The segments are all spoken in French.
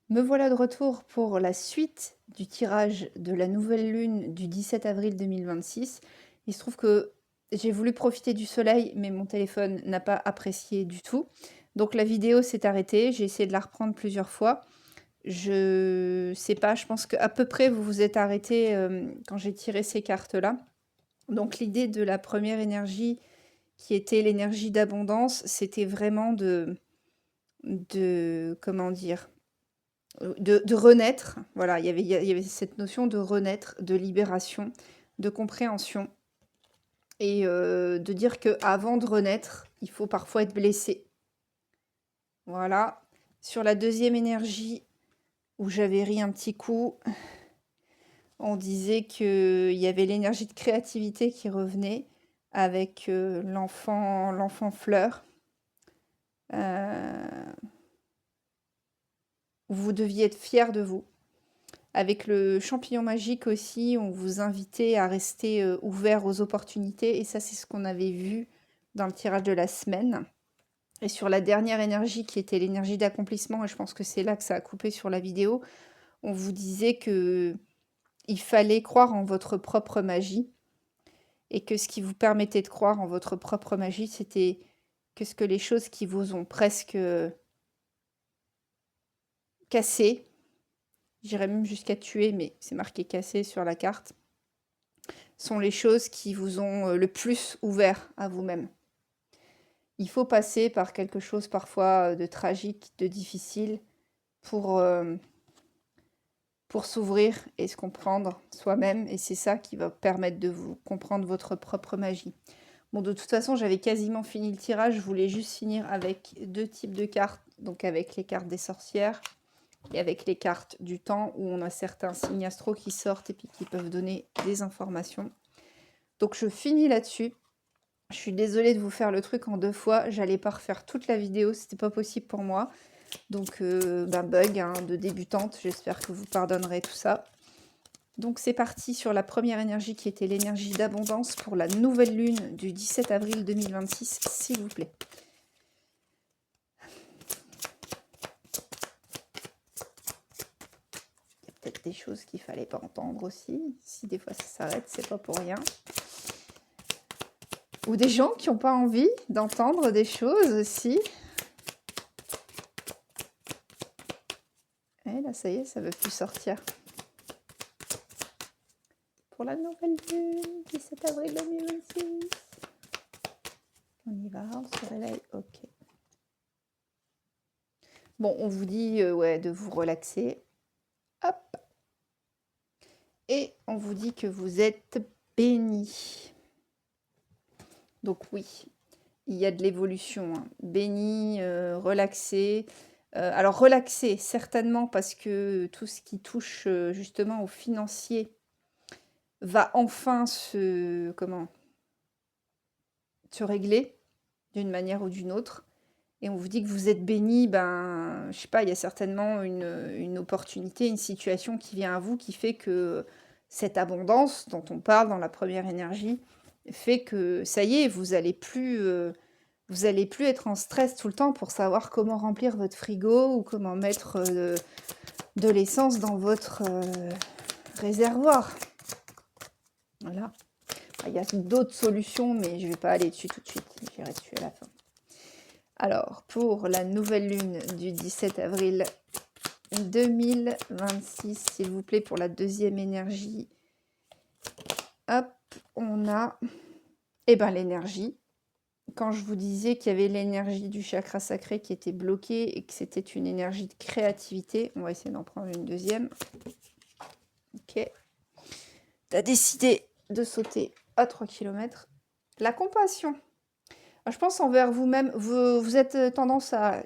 Me voilà de retour pour la suite du tirage de la nouvelle lune du 17 avril 2026. Il se trouve que j'ai voulu profiter du soleil, mais mon téléphone n'a pas apprécié du tout. Donc la vidéo s'est arrêtée, j'ai essayé de la reprendre plusieurs fois. Je sais pas, je pense qu'à peu près vous vous êtes arrêté quand j'ai tiré ces cartes-là. Donc l'idée de la première énergie, qui était l'énergie d'abondance, c'était vraiment comment dire, de renaître, voilà, il y avait cette notion de renaître, de libération, de compréhension et de dire qu'avant de renaître, il faut parfois être blessé. Voilà. Sur la deuxième énergie, où j'avais ri un petit coup, on disait qu'il y avait l'énergie de créativité qui revenait avec l'enfant fleur. Vous deviez être fier de vous. Avec le champignon magique aussi, on vous invitait à rester ouvert aux opportunités. Et ça, c'est ce qu'on avait vu dans le tirage de la semaine. Et sur la dernière énergie, qui était l'énergie d'accomplissement, et je pense que c'est là que ça a coupé sur la vidéo, on vous disait que il fallait croire en votre propre magie. Et que ce qui vous permettait de croire en votre propre magie, c'était que les choses qui vous ont presque cassé, j'irais même jusqu'à tuer, mais c'est marqué cassé sur la carte, sont les choses qui vous ont le plus ouvert à vous-même. Il faut passer par quelque chose parfois de tragique, de difficile, pour, pour s'ouvrir et se comprendre soi-même, et c'est ça qui va permettre de vous comprendre votre propre magie. Bon, de toute façon, j'avais quasiment fini le tirage, je voulais juste finir avec deux types de cartes, donc avec les cartes des sorcières et avec les cartes du temps, où on a certains signes astro qui sortent et puis qui peuvent donner des informations. Donc je finis là-dessus. Je suis désolée de vous faire le truc en 2 fois, j'allais pas refaire toute la vidéo, c'était pas possible pour moi. Donc bug hein, de débutante, j'espère que vous pardonnerez tout ça. Donc c'est parti sur la première énergie qui était l'énergie d'abondance pour la nouvelle lune du 17 avril 2026, s'il vous plaît. Il y a peut-être des choses qu'il fallait pas entendre aussi. Si des fois ça s'arrête, c'est pas pour rien. Ou des gens qui n'ont pas envie d'entendre des choses aussi. Et là, ça y est, ça veut plus sortir. Pour la nouvelle lune, 17 avril 2026. On y va, on se réveille, ok. Bon, on vous dit ouais, de vous relaxer. Hop. Et on vous dit que vous êtes béni. Donc oui, il y a de l'évolution. Hein. Béni, relaxé. Alors relaxé, certainement, parce que tout ce qui touche justement au financier va enfin se régler d'une manière ou d'une autre. Et on vous dit que vous êtes béni, ben, je sais pas, il y a certainement une opportunité, une situation qui vient à vous qui fait que cette abondance dont on parle dans la première énergie fait que ça y est, vous allez plus être en stress tout le temps pour savoir comment remplir votre frigo ou comment mettre de l'essence dans votre réservoir. Voilà. Il y a d'autres solutions, mais je ne vais pas aller dessus tout de suite. J'irai dessus à la fin. Alors, pour la nouvelle lune du 17 avril 2026, s'il vous plaît, pour la deuxième énergie, hop, on a l'énergie. Quand je vous disais qu'il y avait l'énergie du chakra sacré qui était bloquée et que c'était une énergie de créativité, on va essayer d'en prendre une deuxième. Ok. Tu as décidé de sauter à 3 km. La compassion. Je pense envers vous-même, vous êtes tendance à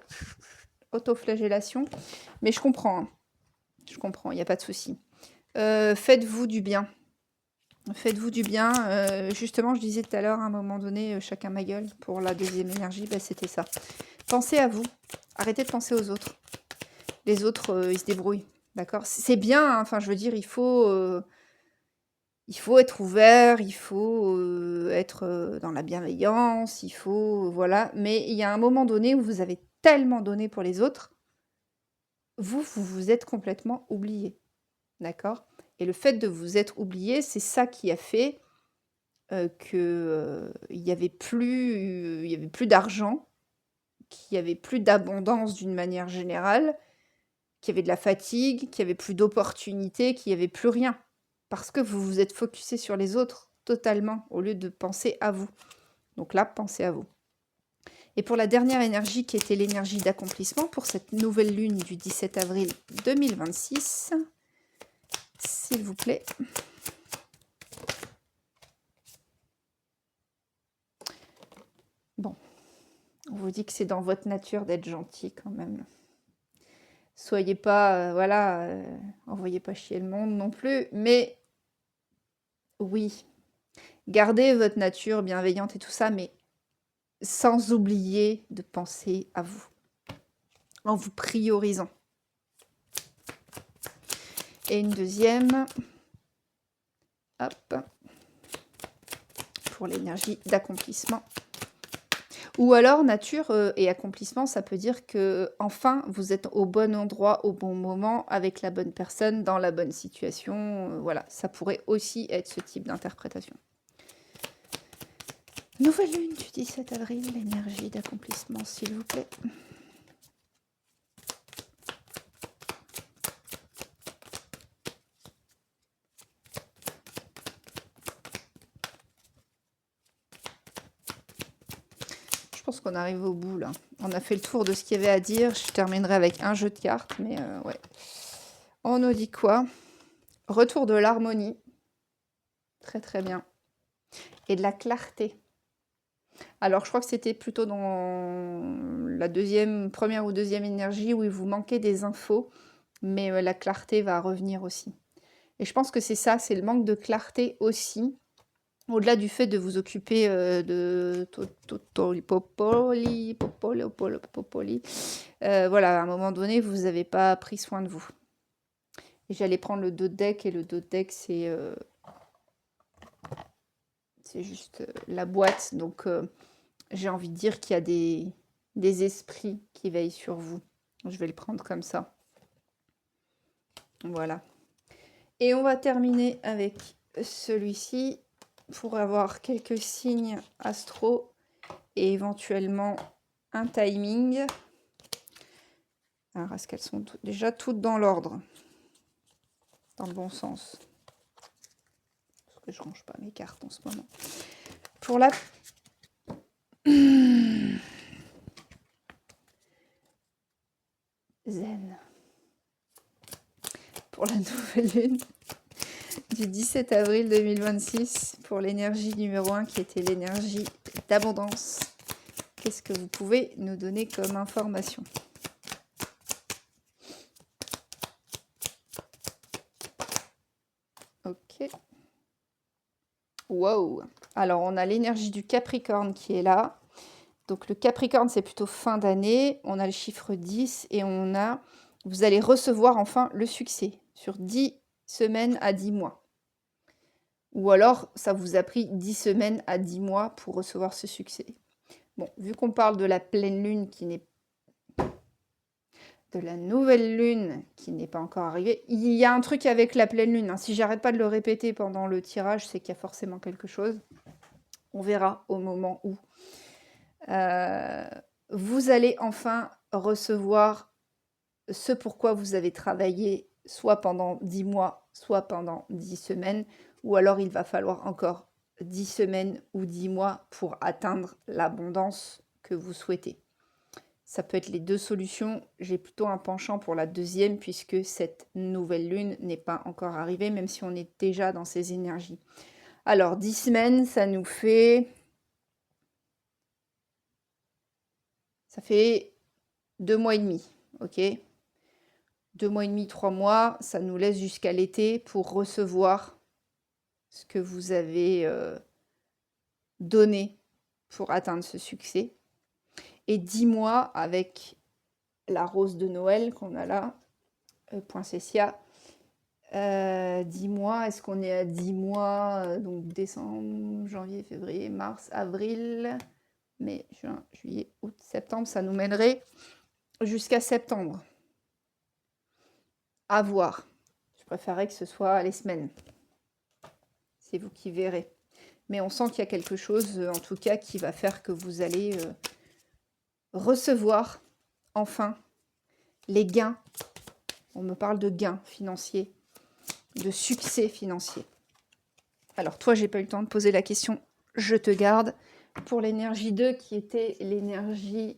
autoflagellation, mais je comprends. Hein. Je comprends, il n'y a pas de souci. Faites-vous du bien. Faites-vous du bien. Justement, je disais tout à l'heure, à un moment donné, chacun ma gueule, pour la deuxième énergie, c'était ça. Pensez à vous. Arrêtez de penser aux autres. Les autres, ils se débrouillent. D'accord? C'est bien, hein, enfin, je veux dire, il faut être ouvert, il faut être dans la bienveillance, il faut... voilà. Mais il y a un moment donné où vous avez tellement donné pour les autres, vous vous êtes complètement oublié. D'accord? Et le fait de vous être oublié, c'est ça qui a fait que il y avait plus d'argent, qu'il y avait plus d'abondance d'une manière générale, qu'il y avait de la fatigue, qu'il y avait plus d'opportunités, qu'il y avait plus rien. Parce que vous vous êtes focusé sur les autres totalement, au lieu de penser à vous. Donc là, pensez à vous. Et pour la dernière énergie, qui était l'énergie d'accomplissement, pour cette nouvelle lune du 17 avril 2026, s'il vous plaît. Bon, on vous dit que c'est dans votre nature d'être gentil quand même. Soyez pas, voilà, envoyez pas chier le monde non plus, mais oui, gardez votre nature bienveillante et tout ça, mais sans oublier de penser à vous, en vous priorisant. Et une deuxième, hop, pour l'énergie d'accomplissement. Ou alors, nature et accomplissement, ça peut dire que enfin vous êtes au bon endroit, au bon moment, avec la bonne personne, dans la bonne situation. Voilà, ça pourrait aussi être ce type d'interprétation. Nouvelle lune du 17 avril, l'énergie d'accomplissement, s'il vous plaît. Je pense qu'on arrive au bout, là. On a fait le tour de ce qu'il y avait à dire. Je terminerai avec un jeu de cartes, mais ouais. On nous dit quoi? Retour de l'harmonie. Très, très bien. Et de la clarté. Alors, je crois que c'était plutôt dans la première ou deuxième énergie où il vous manquait des infos, mais la clarté va revenir aussi. Et je pense que c'est ça, c'est le manque de clarté aussi, au-delà du fait de vous occuper de popoli. Voilà, à un moment donné, vous n'avez pas pris soin de vous. Et j'allais prendre le dos de deck, et le dos de deck, c'est juste la boîte, donc j'ai envie de dire qu'il y a des esprits qui veillent sur vous. Je vais le prendre comme ça. Voilà. Et on va terminer avec celui-ci pour avoir quelques signes astro et éventuellement un timing. Alors, est-ce qu'elles sont déjà toutes dans l'ordre? Dans le bon sens? Parce que je range pas mes cartes en ce moment. Pour la... Zen. Pour la nouvelle lune du 17 avril 2026, pour l'énergie numéro 1 qui était l'énergie d'abondance. Qu'est-ce que vous pouvez nous donner comme information? Ok. Wow. Alors, on a l'énergie du Capricorne qui est là. Donc, le Capricorne, c'est plutôt fin d'année. On a le chiffre 10 et on a... Vous allez recevoir enfin le succès sur 10 semaines à 10 mois. Ou alors, ça vous a pris 10 semaines à 10 mois pour recevoir ce succès. Bon, vu qu'on parle de la pleine lune qui n'est de la nouvelle lune qui n'est pas encore arrivée, il y a un truc avec la pleine lune. Hein. Si j'arrête pas de le répéter pendant le tirage, c'est qu'il y a forcément quelque chose. On verra au moment où. Vous allez enfin recevoir ce pourquoi vous avez travaillé, soit pendant 10 mois, soit pendant 10 semaines, ou alors il va falloir encore 10 semaines ou 10 mois pour atteindre l'abondance que vous souhaitez. Ça peut être les deux solutions. J'ai plutôt un penchant pour la deuxième puisque cette nouvelle lune n'est pas encore arrivée, même si on est déjà dans ces énergies. Alors, 10 semaines, ça nous fait... Ça fait 2 mois et demi, ok? 2 mois et demi, 3 mois, ça nous laisse jusqu'à l'été pour recevoir ce que vous avez donné pour atteindre ce succès. Et 10 mois avec la rose de Noël qu'on a là, Poinsettia. 10 mois, est-ce qu'on est à 10 mois, donc décembre, janvier, février, mars, avril, mai, juin, juillet, août, septembre, ça nous mènerait jusqu'à septembre. À voir. Je préférerais que ce soit les semaines. C'est vous qui verrez. Mais on sent qu'il y a quelque chose, en tout cas, qui va faire que vous allez recevoir, enfin, les gains. On me parle de gains financiers, de succès financier. Alors, toi, j'ai pas eu le temps de poser la question. Je te garde pour l'énergie 2, qui était l'énergie...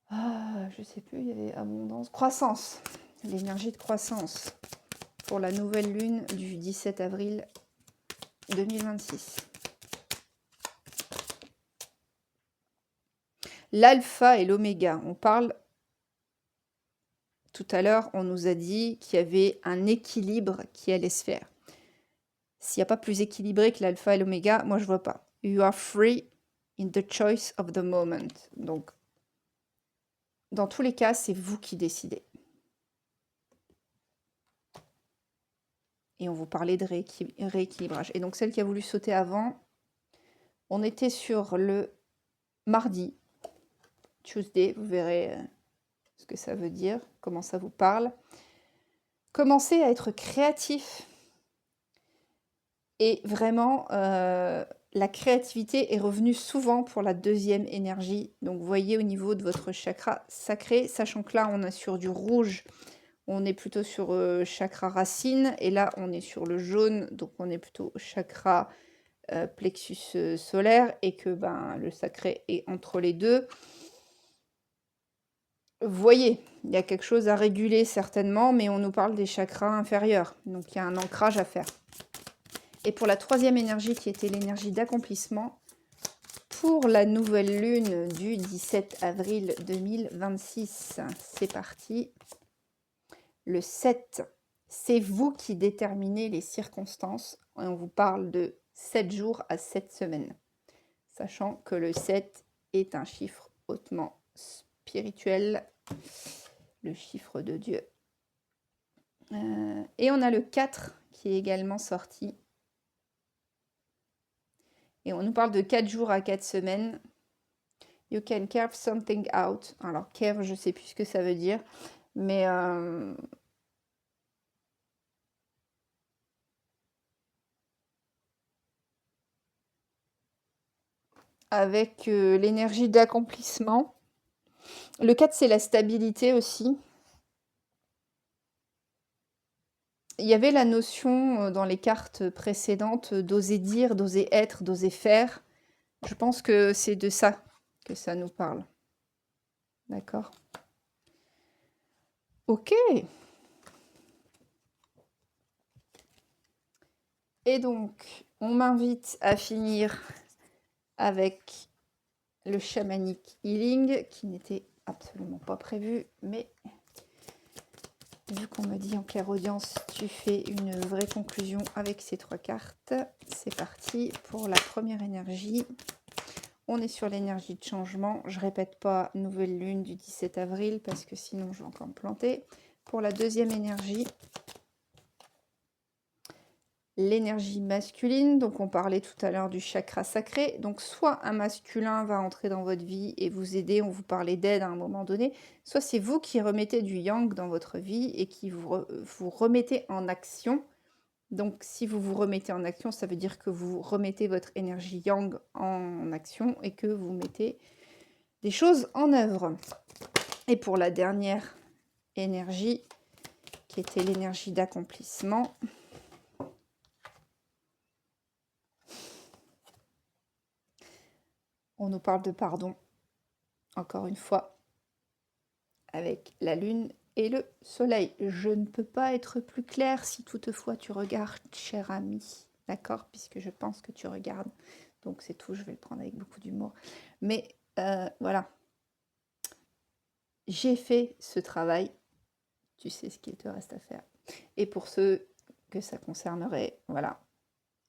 Ah, je sais plus, il y avait abondance. Croissance. L'énergie de croissance. Pour la nouvelle lune du 17 avril 2026. L'alpha et l'oméga. On parle... Tout à l'heure, on nous a dit qu'il y avait un équilibre qui allait se faire. S'il n'y a pas plus équilibré que l'alpha et l'oméga, moi je vois pas. You are free in the choice of the moment. Donc, dans tous les cas, c'est vous qui décidez. Et on vous parlait de rééquilibrage. Et donc, celle qui a voulu sauter avant, on était sur le mardi, Tuesday. Vous verrez ce que ça veut dire, comment ça vous parle. Commencez à être créatif. Et vraiment, la créativité est revenue souvent pour la deuxième énergie. Donc, vous voyez au niveau de votre chakra sacré, sachant que là, on est sur du rouge. On est plutôt sur chakra racine. Et là, on est sur le jaune. Donc, on est plutôt chakra plexus solaire. Et que le sacré est entre les deux. Vous voyez, il y a quelque chose à réguler certainement. Mais on nous parle des chakras inférieurs. Donc, il y a un ancrage à faire. Et pour la troisième énergie, qui était l'énergie d'accomplissement, pour la nouvelle lune du 17 avril 2026, c'est parti. Le 7, c'est vous qui déterminez les circonstances. Et on vous parle de 7 jours à 7 semaines. Sachant que le 7 est un chiffre hautement spirituel, le chiffre de Dieu. Et on a le 4 qui est également sorti. Et on nous parle de 4 jours à 4 semaines. You can carve something out. Alors, carve, je ne sais plus ce que ça veut dire. Mais avec l'énergie d'accomplissement. Le 4, c'est la stabilité aussi. Il y avait la notion dans les cartes précédentes d'oser dire, d'oser être, d'oser faire. Je pense que c'est de ça que ça nous parle. D'accord. Ok. Et donc, on m'invite à finir avec le shamanic healing, qui n'était absolument pas prévu, mais vu qu'on me dit en clairaudience, tu fais une vraie conclusion avec ces 3 cartes. C'est parti pour la première énergie. On est sur l'énergie de changement. Je répète pas nouvelle lune du 17 avril parce que sinon je vais encore me planter. Pour la deuxième énergie, l'énergie masculine. Donc on parlait tout à l'heure du chakra sacré. Donc soit un masculin va entrer dans votre vie et vous aider, on vous parlait d'aide à un moment donné, soit c'est vous qui remettez du yang dans votre vie et qui vous remettez en action. Donc si vous vous remettez en action, ça veut dire que vous remettez votre énergie yang en action et que vous mettez des choses en œuvre. Et pour la dernière énergie, qui était l'énergie d'accomplissement, on nous parle de pardon, encore une fois, avec la lune et le soleil. Je ne peux pas être plus claire si toutefois tu regardes, cher ami, d'accord? Puisque je pense que tu regardes. Donc c'est tout, je vais le prendre avec beaucoup d'humour. Mais voilà. J'ai fait ce travail. Tu sais ce qu'il te reste à faire. Et pour ceux que ça concernerait, voilà,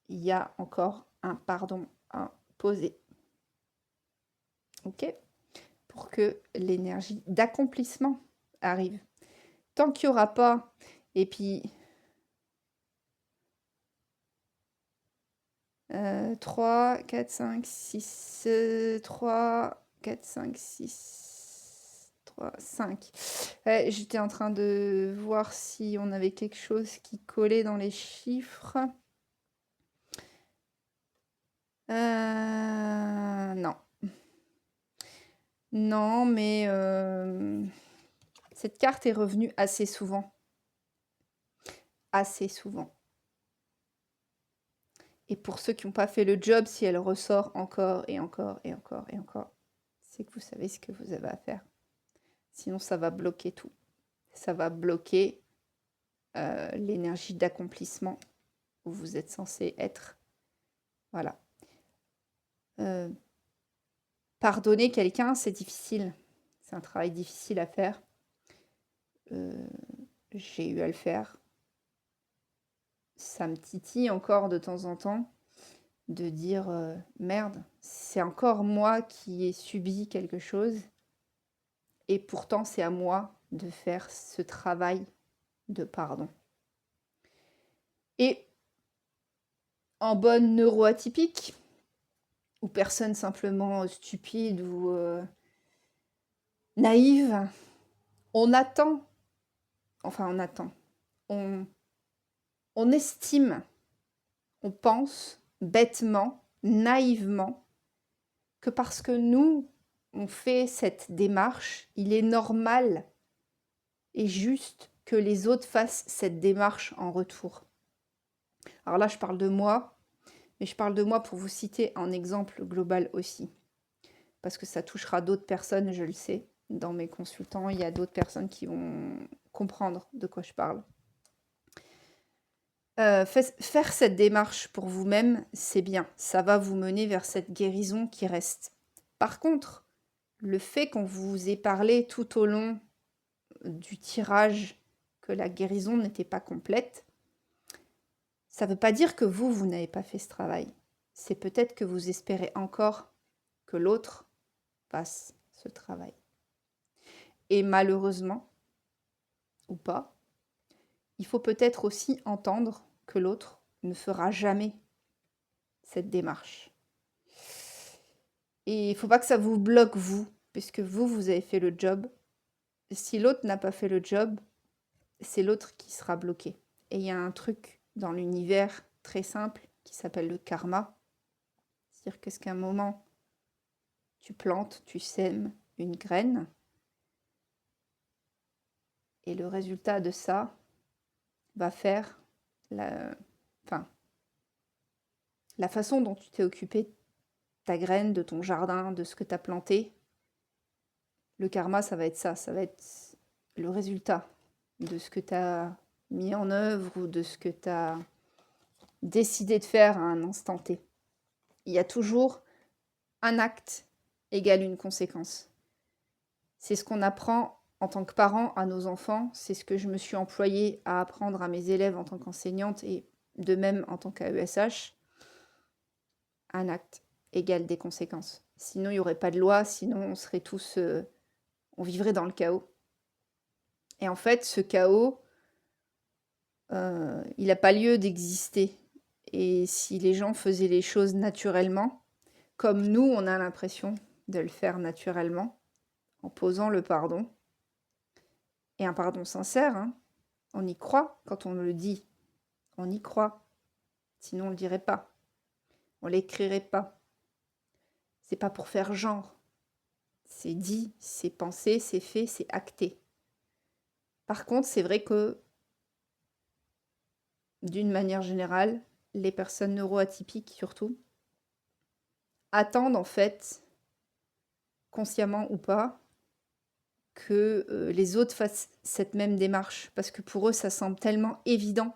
il y a encore un pardon à poser. Ok? Pour que l'énergie d'accomplissement arrive. Tant qu'il n'y aura pas, et puis 3, 4, 5, 6, 3, 4, 5, 6, 3, 5. J'étais en train de voir si on avait quelque chose qui collait dans les chiffres. Non. Non, mais cette carte est revenue assez souvent. Assez souvent. Et pour ceux qui n'ont pas fait le job, si elle ressort encore et encore et encore et encore, c'est que vous savez ce que vous avez à faire. Sinon, ça va bloquer tout. Ça va bloquer l'énergie d'accomplissement où vous êtes censé être. Voilà. Pardonner quelqu'un, c'est difficile. C'est un travail difficile à faire. J'ai eu à le faire. Ça me titille encore de temps en temps de dire merde, c'est encore moi qui ai subi quelque chose et pourtant c'est à moi de faire ce travail de pardon. Et en bonne neuroatypique, ou personne simplement stupide ou naïve, on estime, on pense bêtement, naïvement, que parce que nous, on fait cette démarche, il est normal et juste que les autres fassent cette démarche en retour. Alors là, je parle de moi, mais je parle de moi pour vous citer un exemple global aussi. Parce que ça touchera d'autres personnes, je le sais. Dans mes consultants, il y a d'autres personnes qui vont comprendre de quoi je parle. Faire cette démarche pour vous-même, c'est bien. Ça va vous mener vers cette guérison qui reste. Par contre, le fait qu'on vous ait parlé tout au long du tirage que la guérison n'était pas complète, ça ne veut pas dire que vous n'avez pas fait ce travail. C'est peut-être que vous espérez encore que l'autre fasse ce travail. Et malheureusement, ou pas, il faut peut-être aussi entendre que l'autre ne fera jamais cette démarche. Et il ne faut pas que ça vous bloque, vous, puisque vous avez fait le job. Si l'autre n'a pas fait le job, c'est l'autre qui sera bloqué. Et il y a un truc dans l'univers très simple qui s'appelle le karma. C'est-à-dire qu'à un moment, tu plantes, tu sèmes une graine, et le résultat de ça va faire la façon dont tu t'es occupé de ta graine, de ton jardin, de ce que tu as planté. Le karma, ça va être ça, ça va être le résultat de ce que tu as mis en œuvre ou de ce que tu as décidé de faire à un instant T. Il y a toujours un acte égale une conséquence. C'est ce qu'on apprend en tant que parent à nos enfants, c'est ce que je me suis employée à apprendre à mes élèves en tant qu'enseignante et de même en tant qu'AESH. Un acte égale des conséquences. Sinon, il n'y aurait pas de loi, sinon on serait tous... on vivrait dans le chaos. Et en fait, ce chaos, il n'a pas lieu d'exister. Et si les gens faisaient les choses naturellement, comme nous, on a l'impression de le faire naturellement, en posant le pardon, et un pardon sincère, hein, on y croit quand on le dit. On y croit. Sinon, on ne le dirait pas. On ne l'écrirait pas. C'est pas pour faire genre. C'est dit, c'est pensé, c'est fait, c'est acté. Par contre, c'est vrai que, d'une manière générale, les personnes neuroatypiques surtout, attendent en fait, consciemment ou pas, que les autres fassent cette même démarche. Parce que pour eux, ça semble tellement évident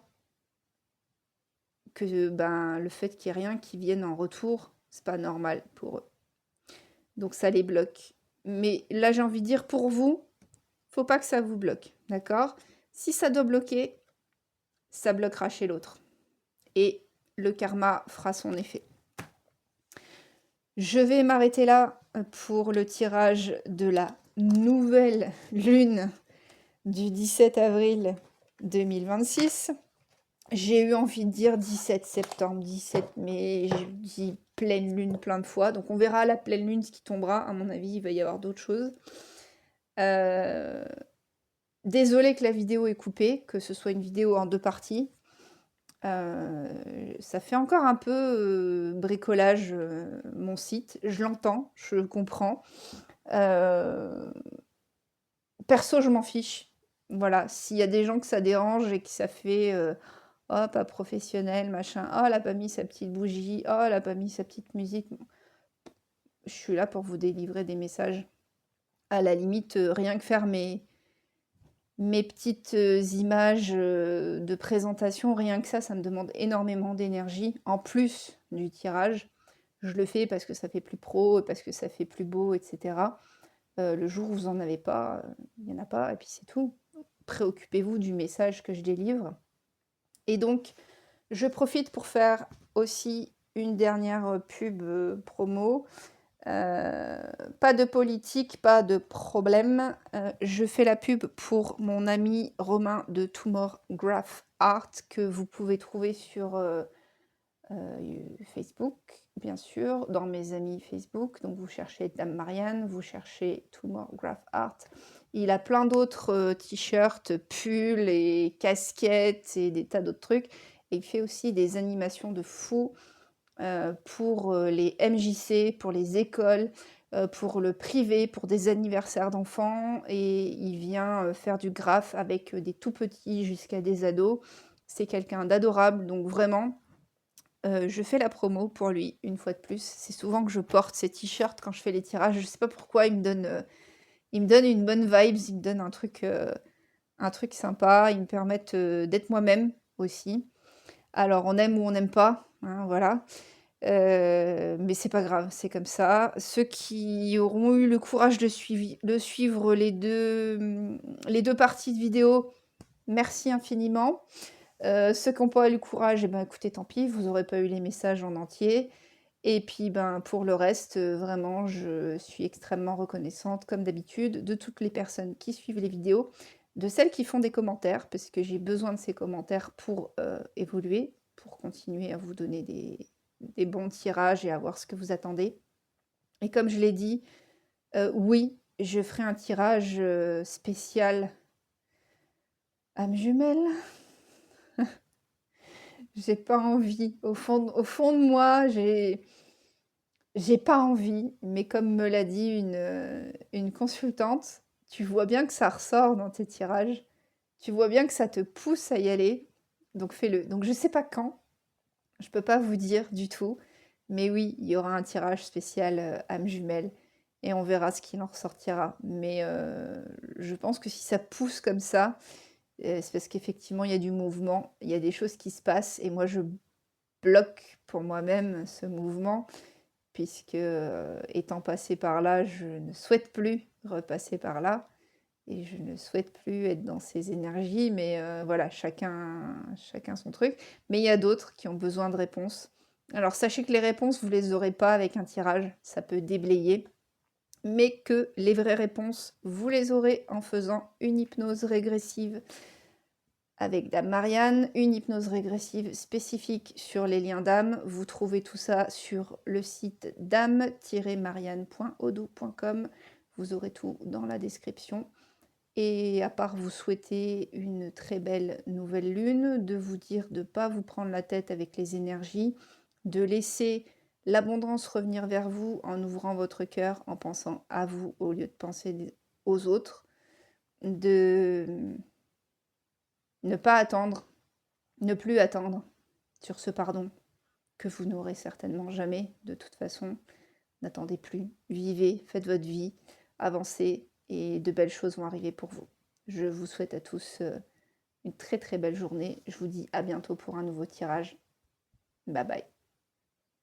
que le fait qu'il n'y ait rien qui vienne en retour, c'est pas normal pour eux. Donc ça les bloque. Mais là, j'ai envie de dire, pour vous, faut pas que ça vous bloque, d'accord? Si ça doit bloquer, ça bloquera chez l'autre. Et le karma fera son effet. Je vais m'arrêter là pour le tirage de la nouvelle lune du 17 avril 2026. J'ai eu envie de dire 17 septembre, 17 mai, je dis pleine lune plein de fois. Donc on verra la pleine lune ce qui tombera. À mon avis, il va y avoir d'autres choses. Heu, Désolée que la vidéo est coupée, que ce soit une vidéo en 2 parties. Ça fait encore un peu, bricolage, mon site. Je l'entends, je le comprends. Heu, Perso, je m'en fiche. Voilà, s'il y a des gens que ça dérange et que ça fait, «Oh, pas professionnel, machin. Oh, elle a pas mis sa petite bougie. Oh, elle a pas mis sa petite musique». Je suis là pour vous délivrer des messages. À la limite, rien que faire mes petites, images, de présentation, rien que ça me demande énormément d'énergie, en plus du tirage. Je le fais parce que ça fait plus pro, parce que ça fait plus beau et cetera. Le jour où vous en avez pas, il y en a pas et puis c'est tout. Préoccupez-vous du message que je délivre et donc je profite pour faire aussi une dernière, pub, promo. Pas de politique, pas de problème. Je fais la pub pour mon ami Romain de Tomorrow Graph Art que vous pouvez trouver sur Facebook, bien sûr, dans mes amis Facebook. Donc vous cherchez Dame Marianne, vous cherchez Tomorrow Graph Art. Il a plein d'autres t-shirts, pulls et casquettes et des tas d'autres trucs. Et il fait aussi des animations de fou pour les MJC, pour les écoles, pour le privé, pour des anniversaires d'enfants. Et il vient faire du graphe avec des tout petits jusqu'à des ados. C'est quelqu'un d'adorable, donc vraiment, je fais la promo pour lui, une fois de plus. C'est souvent que je porte ces t-shirts quand je fais les tirages. Je sais pas pourquoi, il me donne une bonne vibes, il me donne un truc sympa. Ils me permettent d'être moi-même aussi. Alors, on aime ou on n'aime pas, hein, voilà. Mais c'est pas grave, c'est comme ça. Ceux qui auront eu le courage de suivre les 2 parties de vidéo, merci infiniment. Ceux qui n'ont pas eu le courage, eh ben, écoutez, tant pis, vous aurez pas eu les messages en entier. Et puis, ben, pour le reste, vraiment, je suis extrêmement reconnaissante, comme d'habitude, de toutes les personnes qui suivent les vidéos, de celles qui font des commentaires, parce que j'ai besoin de ces commentaires pour, évoluer, pour continuer à vous donner des bons tirages et à voir ce que vous attendez. Et comme je l'ai dit, oui, je ferai un tirage, spécial âme jumelle. J'ai pas envie. Au fond de moi, j'ai pas envie, mais comme me l'a dit une consultante, tu vois bien que ça ressort dans tes tirages. Tu vois bien que ça te pousse à y aller. Donc fais-le. Donc je sais pas quand, je peux pas vous dire du tout. Mais oui, il y aura un tirage spécial âme jumelle et on verra ce qu'il en ressortira. Mais je pense que si ça pousse comme ça, c'est parce qu'effectivement il y a du mouvement, il y a des choses qui se passent et moi je bloque pour moi-même ce mouvement puisque étant passée par là, je ne souhaite plus repasser par là et je ne souhaite plus être dans ces énergies. Mais voilà, chacun son truc. Mais il y a d'autres qui ont besoin de réponses. Alors sachez que les réponses, vous les aurez pas avec un tirage, ça peut déblayer. Mais que les vraies réponses, vous les aurez en faisant une hypnose régressive avec Dame Marianne, une hypnose régressive spécifique sur les liens d'âme. Vous trouvez tout ça sur le site dame-marianne.odo.com. Vous aurez tout dans la description. Et à part vous souhaiter une très belle nouvelle lune, de vous dire de ne pas vous prendre la tête avec les énergies, de laisser l'abondance revenir vers vous en ouvrant votre cœur, en pensant à vous au lieu de penser aux autres, de ne pas attendre, ne plus attendre sur ce pardon que vous n'aurez certainement jamais de toute façon. N'attendez plus, vivez, faites votre vie, avancez et de belles choses vont arriver pour vous. Je vous souhaite à tous une très très belle journée. Je vous dis à bientôt pour un nouveau tirage. Bye bye.